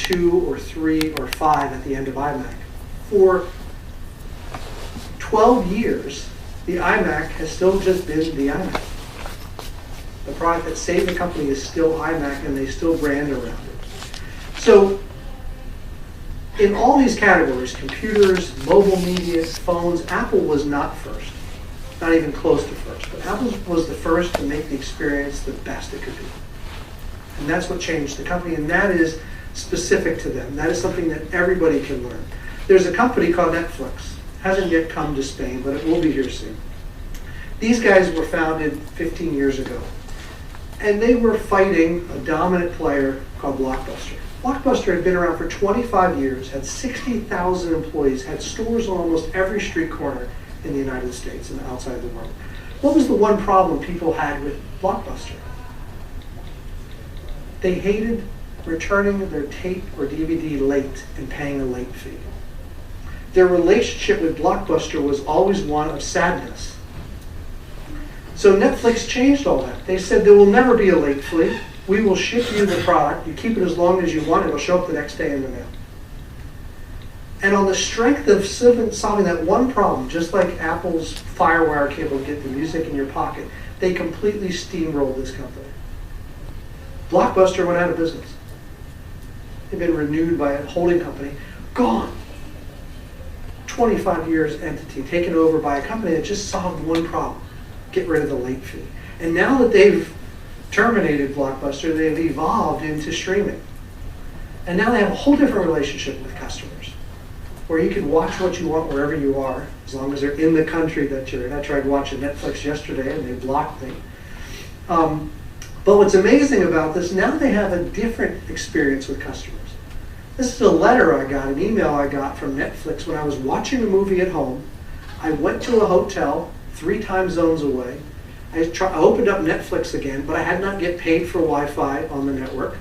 2 or 3 or 5 at the end of iMac. For 12 years, the iMac has still just been the iMac. The product that saved the company is still iMac, and they still brand around it. So in all these categories, computers, mobile media, phones, Apple was not first. Not even close to first. But Apple was the first to make the experience the best it could be. And that's what changed the company, and that is specific to them. That is something that everybody can learn. There's a company called Netflix. Hasn't yet come to Spain, but it will be here soon. These guys were founded 15 years ago. And they were fighting a dominant player called Blockbuster. Blockbuster had been around for 25 years, had 60,000 employees, had stores on almost every street corner in the United States and outside the world. What was the one problem people had with Blockbuster? They hated returning their tape or DVD late and paying a late fee. Their relationship with Blockbuster was always one of sadness. So Netflix changed all that. They said there will never be a late fee. We will ship you the product. You keep it as long as you want. It'll show up the next day in the mail. And on the strength of solving that one problem, just like Apple's FireWire cable to get the music in your pocket, they completely steamrolled this company. Blockbuster went out of business. They've been renewed by a holding company. Gone. 25 years entity taken over by a company that just solved one problem. Get rid of the late fee. And now that they've terminated Blockbuster, they've evolved into streaming. And now they have a whole different relationship with customers, where you can watch what you want wherever you are, as long as they're in the country that you're in. I tried watching Netflix yesterday and they blocked me. But what's amazing about this, now they have a different experience with customers. This is a letter I got, an email I got from Netflix when I was watching a movie at home. I went to a hotel 3 time zones away. I opened up Netflix again, but I had not yet paid for Wi-Fi on the network.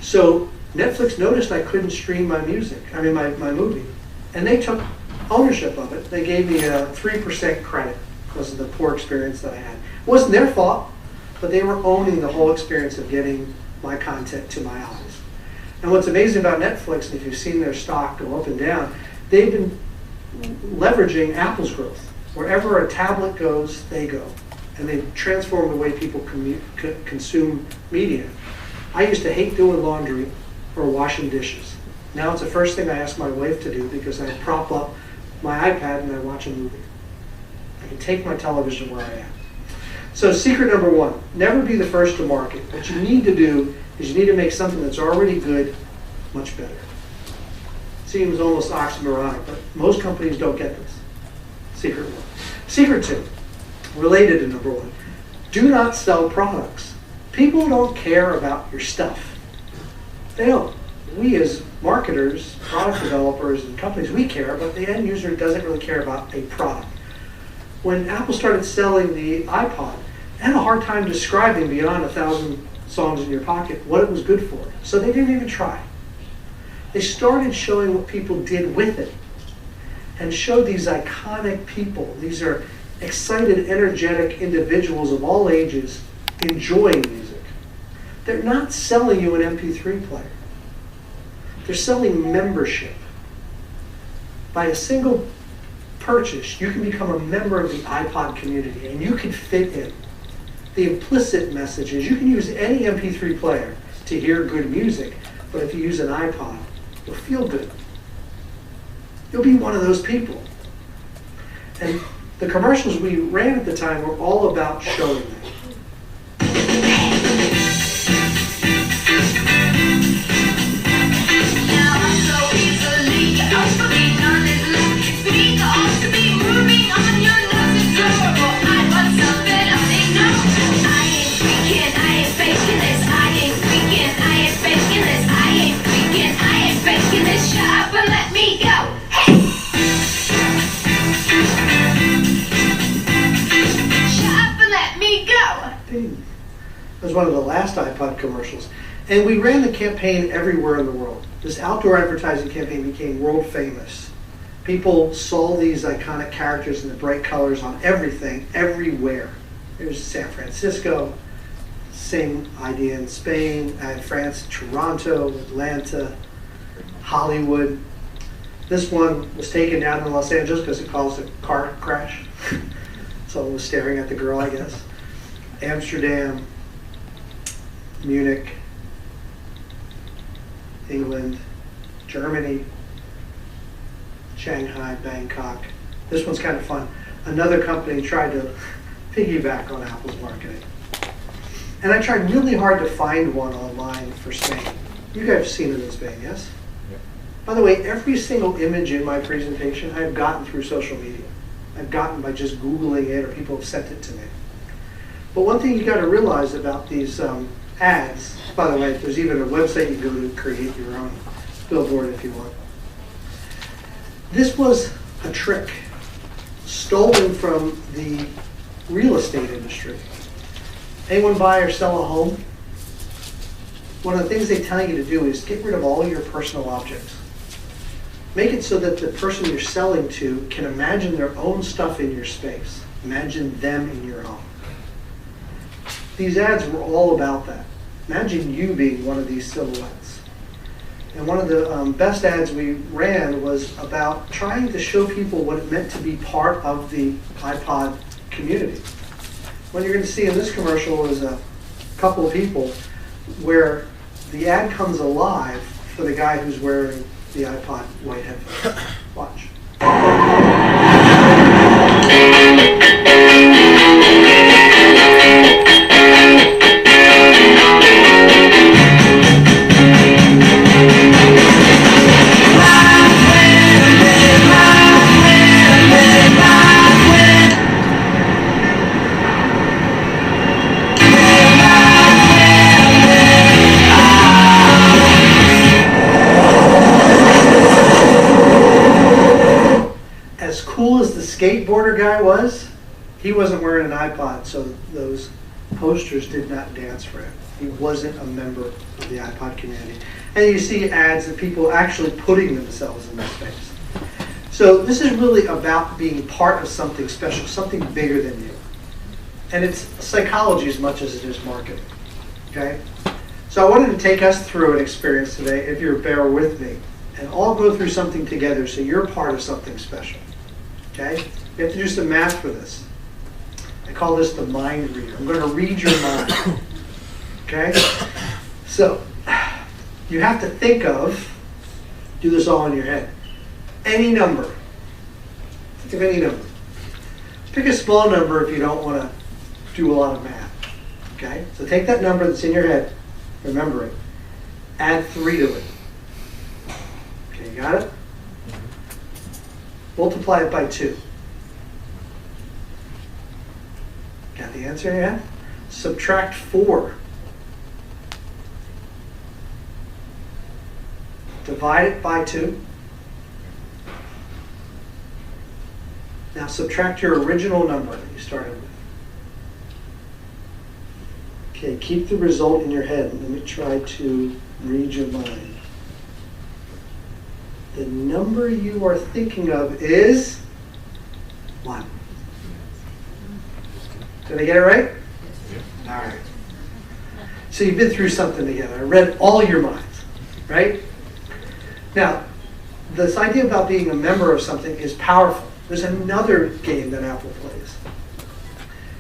So Netflix noticed I couldn't stream my my movie. And they took ownership of it. They gave me a 3% credit because of the poor experience that I had. It wasn't their fault, but they were owning the whole experience of getting my content to my eyes. And what's amazing about Netflix, and if you've seen their stock go up and down, they've been leveraging Apple's growth. Wherever a tablet goes, they go. And they've transformed the way people consume media. I used to hate doing laundry or washing dishes. Now it's the first thing I ask my wife to do because I prop up my iPad and I watch a movie. I can take my television where I am. So secret number 1, never be the first to market. What you need to do is you need to make something that's already good much better. Seems almost oxymoronic, but most companies don't get this. Secret 1. Secret 2, related to number 1, do not sell products. People don't care about your stuff. They don't. We as marketers, product developers, and companies, we care, but the end user doesn't really care about a product. When Apple started selling the iPod, they had a hard time describing beyond 1,000 songs in your pocket what it was good for. So they didn't even try. They started showing what people did with it and showed these iconic people. These are excited, energetic individuals of all ages enjoying music. They're not selling you an MP3 player. They're selling membership. By a single purchase, you can become a member of the iPod community and you can fit in. The implicit message is you can use any MP3 player to hear good music, but if you use an iPod, you'll feel good. You'll be one of those people. And the commercials we ran at the time were all about showing that. It was one of the last iPod commercials. And we ran the campaign everywhere in the world. This outdoor advertising campaign became world famous. People saw these iconic characters in the bright colors on everything, everywhere. It was San Francisco, Same idea in Spain, France, Toronto, Atlanta, Hollywood. This one was taken down in Los Angeles because it caused a car crash. Someone was staring at the girl, I guess. Amsterdam, Munich, England, Germany, Shanghai, Bangkok. This one's kind of fun. Another company tried to piggyback on Apple's marketing. And I tried really hard to find one online for Spain. You guys have seen it in Spain, yes? Yep. By the way, every single image in my presentation I've gotten through social media. I've gotten by just Googling it, or people have sent it to me. But one thing you got to realize about these ads, by the way, there's even a website you can go to create your own billboard if you want. This was a trick stolen from the real estate industry. Anyone buy or sell a home? One of the things they tell you to do is get rid of all your personal objects. Make it so that the person you're selling to can imagine their own stuff in your space. Imagine them in your home. These ads were all about that. Imagine you being one of these silhouettes. And one of the best ads we ran was about trying to show people what it meant to be part of the iPod community. What you're going to see in this commercial is a couple of people where the ad comes alive for the guy who's wearing the iPod white headphones. Watch. Skateboarder guy was, he wasn't wearing an iPod, so those posters did not dance for him. He wasn't a member of the iPod community. And you see ads of people actually putting themselves in that space. So this is really about being part of something special, something bigger than you. And it's psychology as much as it is marketing. Okay? So I wanted to take us through an experience today, if you'll bear with me, and all go through something together so you're part of something special. Okay? You have to do some math for this. I call this the mind reader. I'm going to read your mind. Okay? So, you have to think of, do this all in your head, any number. Think of any number. Pick a small number if you don't want to do a lot of math. Okay? So take that number that's in your head, remember it, add 3 to it. Okay, you got it? Multiply it by 2. Got the answer in your head? Subtract 4. Divide it by 2. Now subtract your original number that you started with. Okay, keep the result in your head. Let me try to read your mind. The number you are thinking of is 1. Did I get it right? All right. So you've been through something together. I read all your minds, right? Now, this idea about being a member of something is powerful. There's another game that Apple plays.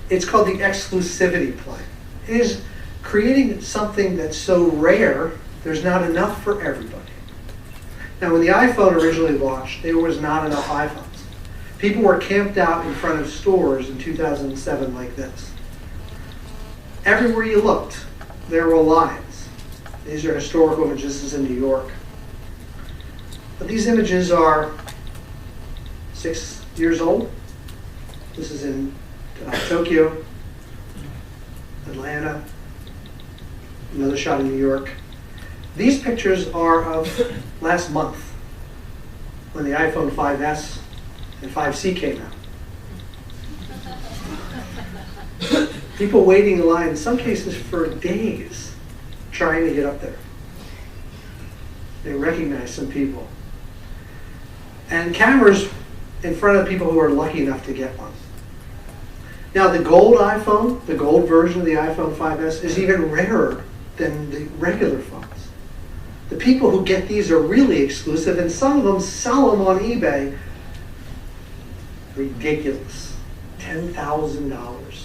It's called the exclusivity play. It is creating something that's so rare, there's not enough for everybody. Now, when the iPhone originally launched, there was not enough iPhones. People were camped out in front of stores in 2007 like this. Everywhere you looked, there were lines. These are historical images. This is in New York. But these images are 6 years old. This is in Tokyo, Atlanta, another shot in New York. These pictures are of last month, when the iPhone 5S and 5C came out. People waiting in line, in some cases for days, trying to get up there. They recognize some people. And cameras in front of people who are lucky enough to get one. Now the gold iPhone, the gold version of the iPhone 5S is even rarer than the regular phones. The people who get these are really exclusive, and some of them sell them on eBay. Ridiculous. $10,000.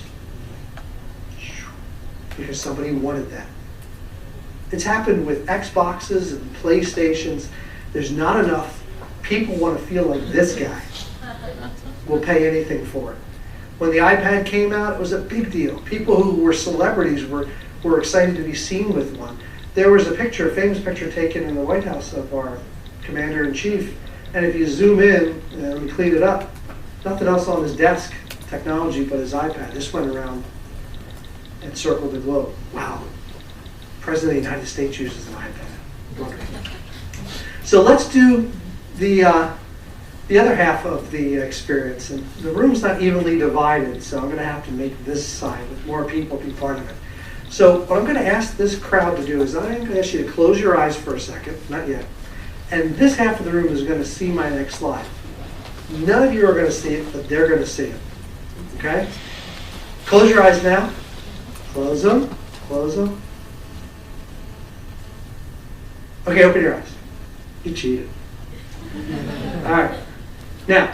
Because somebody wanted that. It's happened with Xboxes and PlayStations. There's not enough. People want to feel like this guy. Will pay anything for it. When the iPad came out, it was a big deal. People who were celebrities were excited to be seen with one. There was a picture, a famous picture taken in the White House of our commander-in-chief, and if you zoom in and we clean it up, nothing else on his desk, technology, but his iPad. This went around and circled the globe. Wow. President of the United States uses an iPad. Wonderful. So let's do the other half of the experience. And the room's not evenly divided, so I'm going to have to make this side with more people be part of it. So what I'm going to ask this crowd to do is I'm going to ask you to close your eyes for a second, not yet, and this half of the room is going to see my next slide. None of you are going to see it, but they're going to see it. Okay? Close your eyes now. Close them. Close them. Okay, open your eyes. You cheated. All right. Now,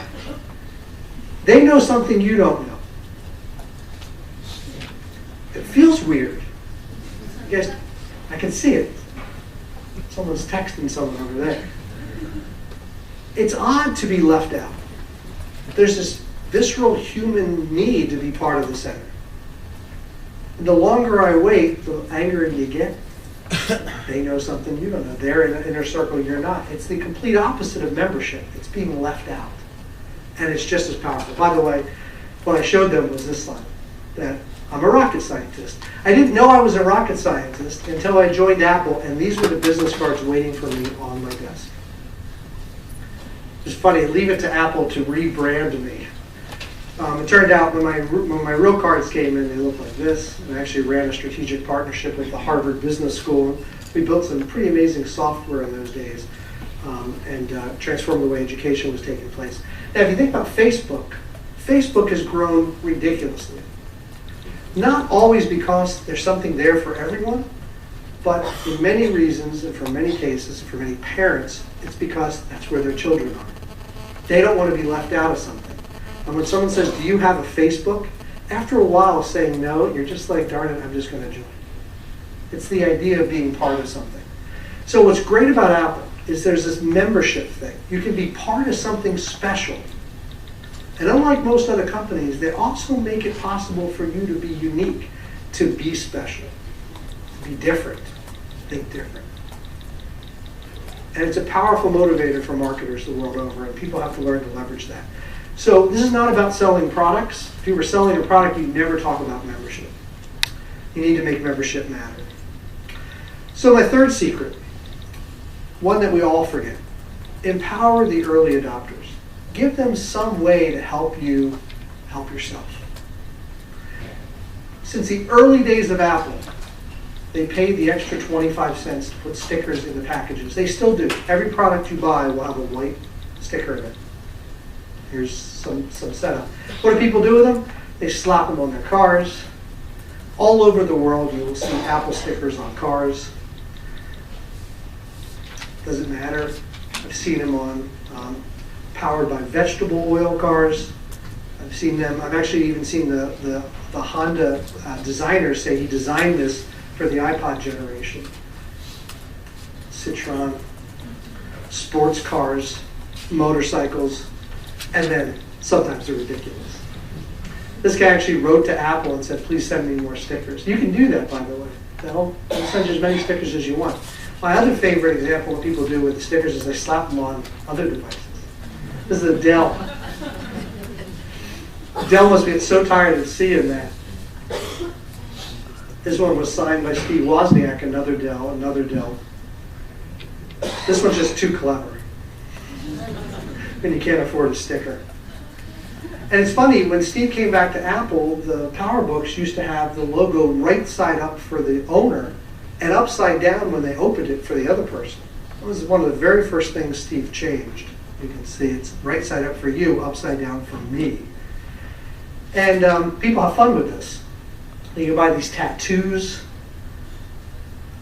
they know something you don't know. It feels weird. Yes, I can see it. Someone's texting someone over there. It's odd to be left out. There's this visceral human need to be part of the center. And the longer I wait, the angrier you get. They know something you don't know. They're in an inner circle, you're not. It's the complete opposite of membership. It's being left out. And it's just as powerful. By the way, what I showed them was this slide, that I'm a rocket scientist. I didn't know I was a rocket scientist until I joined Apple, and these were the business cards waiting for me on my desk. It's funny, leave it to Apple to rebrand me. It turned out when my real cards came in, they looked like this. And I actually ran a strategic partnership with the Harvard Business School. We built some pretty amazing software in those days and transformed the way education was taking place. Now, if you think about Facebook, Facebook has grown ridiculously. Not always because there's something there for everyone, but in many reasons and for many cases, for many parents, it's because that's where their children are. They don't want to be left out of something. And when someone says, do you have a Facebook? After a while saying no, you're just like, darn it, I'm just going to join. It's the idea of being part of something. So what's great about Apple is there's this membership thing. You can be part of something special. And unlike most other companies, they also make it possible for you to be unique, to be special, to be different, think different. And it's a powerful motivator for marketers the world over, and people have to learn to leverage that. So this is not about selling products. If you were selling a product, you'd never talk about membership. You need to make membership matter. So my third secret, one that we all forget, empower the early adopters. Give them some way to help you help yourself. Since the early days of Apple, they paid the extra 25 cents to put stickers in the packages. They still do. Every product you buy will have a white sticker in it. Here's some setup. What do people do with them? They slap them on their cars. All over the world, you will see Apple stickers on cars. Doesn't matter. I've seen them on powered by vegetable oil cars. I've seen them. I've actually even seen the Honda designer say he designed this for the iPod generation. Citroen, sports cars, motorcycles, and then sometimes they're ridiculous. This guy actually wrote to Apple and said, please send me more stickers. You can do that, by the way. They'll send you as many stickers as you want. My other favorite example of what people do with the stickers is they slap them on other devices. This is a Dell. Dell must be so tired of seeing that. This one was signed by Steve Wozniak, another Dell, another Dell. This one's just too clever. And you can't afford a sticker. And it's funny, when Steve came back to Apple, the PowerBooks used to have the logo right side up for the owner and upside down when they opened it for the other person. That was one of the very first things Steve changed. You can see it's right side up for you, upside down for me. And people have fun with this. You can buy these tattoos.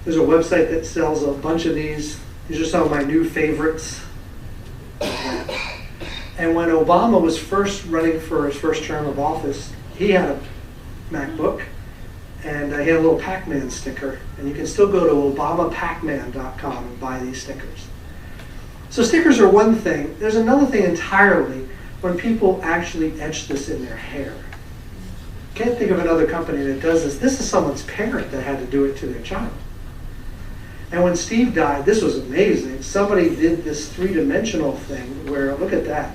There's a website that sells a bunch of these. These are some of my new favorites. And when Obama was first running for his first term of office, he had a MacBook, and he had a little Pac-Man sticker. And you can still go to obamapacman.com and buy these stickers. So stickers are one thing. There's another thing entirely when people actually etch this in their hair. Can't think of another company that does this. This is someone's parent that had to do it to their child. And when Steve died, this was amazing. Somebody did this three-dimensional thing where, look at that.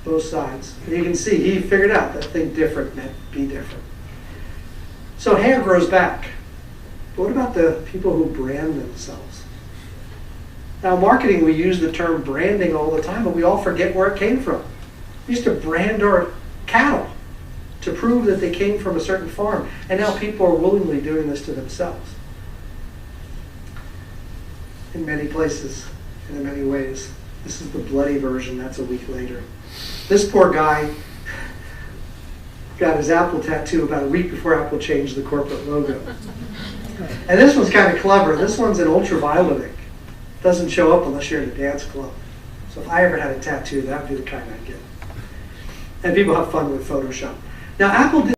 Both sides. And you can see he figured out that think different meant be different. So hair grows back. But what about the people who brand themselves? Now, in marketing, we use the term branding all the time, but we all forget where it came from. We used to brand our cattle to prove that they came from a certain farm. And now people are willingly doing this to themselves. In many places, and in many ways. This is the bloody version, that's a week later. This poor guy got his Apple tattoo about a week before Apple changed the corporate logo. And this one's kind of clever. This one's an ultraviolet ink. Doesn't show up unless you're in a dance club. So if I ever had a tattoo, that would be the kind I'd get. And people have fun with Photoshop. Now, Apple did